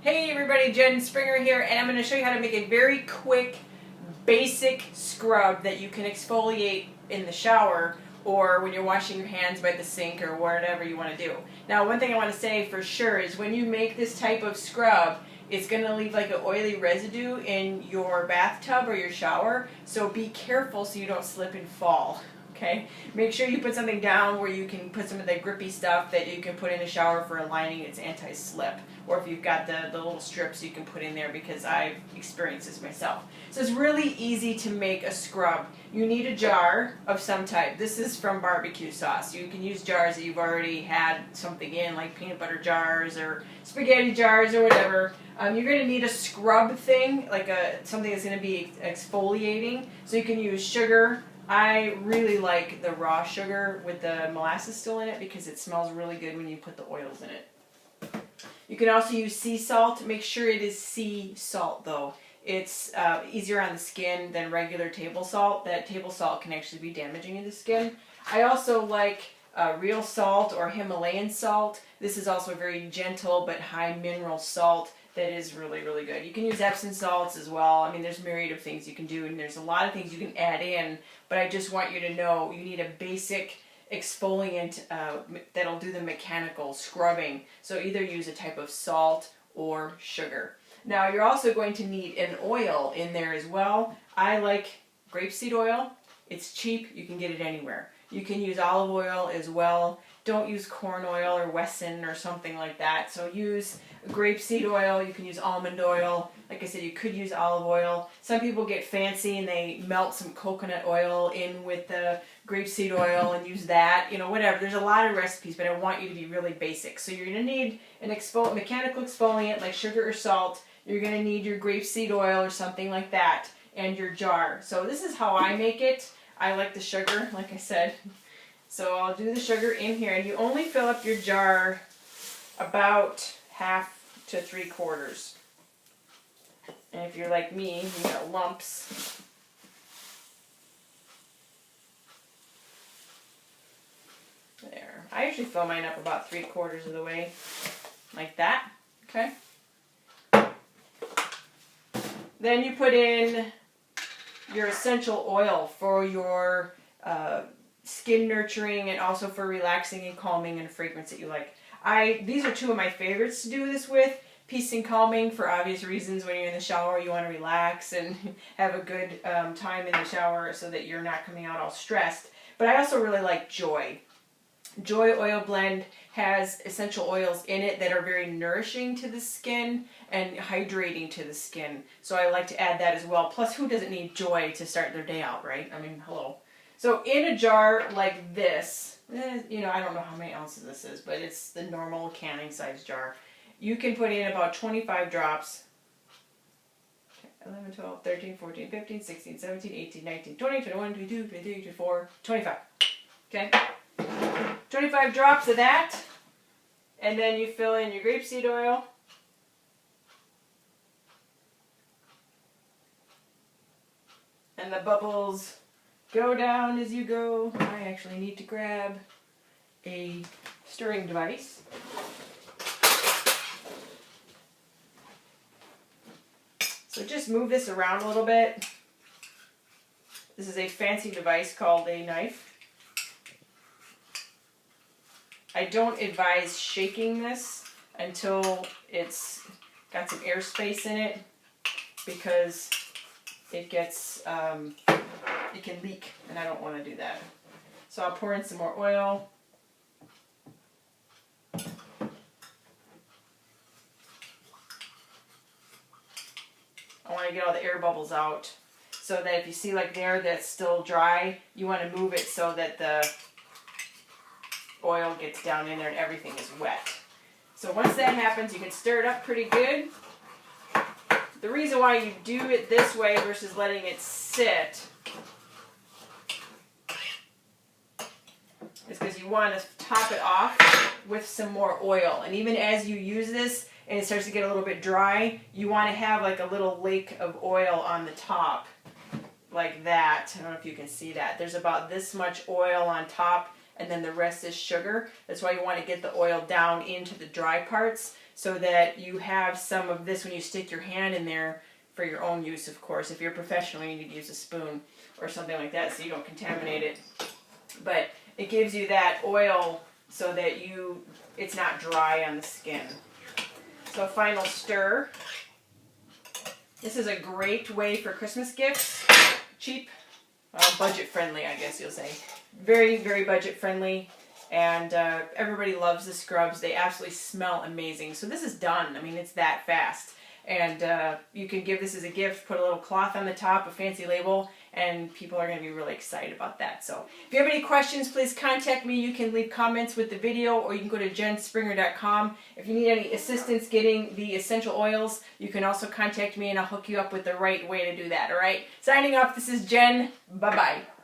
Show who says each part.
Speaker 1: Hey everybody, Jen Springer here, and I'm going to show you how to make a very quick, basic scrub that you can exfoliate in the shower or when you're washing your hands by the sink or whatever you want to do. Now, one thing I want to say for sure is when you make this type of scrub, it's going to leave like an oily residue in your bathtub or your shower, so be careful so you don't slip and fall. Okay, make sure you put something down where you can put some of the grippy stuff that you can put in the shower for a lining. It's anti-slip. Or if you've got the little strips you can put in there, because I've experienced this myself. So it's really easy to make a scrub. You need a jar of some type. This is from barbecue sauce. You can use jars that you've already had something in, like peanut butter jars or spaghetti jars or whatever. You're going to need a scrub thing, like something that's going to be exfoliating. So you can use sugar. I really like the raw sugar with the molasses still in it because it smells really good when you put the oils in it. You can also use sea salt. Make sure it is sea salt though. It's easier on the skin than regular table salt. That table salt can actually be damaging in the skin. I also like real salt or Himalayan salt. This is also a very gentle but high mineral salt that is really, really good. You can use Epsom salts as well. I mean, there's a myriad of things you can do, and there's a lot of things you can add in, but I just want you to know you need a basic exfoliant that'll do the mechanical scrubbing. So either use a type of salt or sugar. Now, you're also going to need an oil in there as well. I like grapeseed oil. It's cheap. You can get it anywhere. You can use olive oil as well. Don't use corn oil or Wesson or something like that. So use grapeseed oil. You can use almond oil. Like I said, you could use olive oil. Some people get fancy and they melt some coconut oil in with the grapeseed oil and use that. You know, whatever. There's a lot of recipes, but I want you to be really basic. So you're going to need an mechanical exfoliant like sugar or salt. You're going to need your grapeseed oil or something like that, and your jar. So this is how I make it. I like the sugar, like I said. So I'll do the sugar in here, and you only fill up your jar about 1/2 to 3/4. And if you're like me, you got lumps. There. I usually fill mine up about 3/4 of the way, like that. Okay. Then you put in your essential oil for your skin nurturing and also for relaxing and calming and fragrance that you like. These are two of my favorites to do this with. Peace and calming for obvious reasons. When you're in the shower, you want to relax and have a good time in the shower so that you're not coming out all stressed. But I also really like Joy. Joy Oil Blend has essential oils in it that are very nourishing to the skin and hydrating to the skin. So I like to add that as well. Plus, who doesn't need Joy to start their day out, right? I mean, hello. So in a jar like this, you know, I don't know how many ounces this is, but it's the normal canning size jar. You can put in about 25 drops. 11, 12, 13, 14, 15, 16, 17, 18, 19, 20, 21, 22, 23, 24, 25. Okay? 25 drops of that. And then you fill in your grapeseed oil. And the bubbles go down as you go. I actually need to grab a stirring device. So just move this around a little bit. This is a fancy device called a knife. I don't advise shaking this until it's got some airspace in it, because it gets it can leak, and I don't want to do that. So I'll pour in some more oil. I want to get all the air bubbles out, so that if you see like there that's still dry, you want to move it so that the oil gets down in there and everything is wet. So once that happens, you can stir it up pretty good. The reason why you do it this way versus letting it sit is because you want to top it off with some more oil. And even as you use this and it starts to get a little bit dry, you want to have like a little lake of oil on the top, like that. I don't know if you can see that. There's about this much oil on top, and then the rest is sugar. That's why you want to get the oil down into the dry parts so that you have some of this when you stick your hand in there for your own use, of course. If you're professional, you need to use a spoon or something like that so you don't contaminate it. But it gives you that oil so that it's not dry on the skin. So final stir. This is a great way for Christmas gifts. Cheap, budget friendly, I guess you'll say. Very, very budget friendly. And everybody loves the scrubs. They absolutely smell amazing. So this is done. I mean, it's that fast. And you can give this as a gift, put a little cloth on the top, a fancy label, and people are going to be really excited about that. So if you have any questions, please contact me. You can leave comments with the video, or you can go to jenspringer.com. If you need any assistance getting the essential oils, you can also contact me, and I'll hook you up with the right way to do that, all right? Signing off, this is Jen. Bye-bye.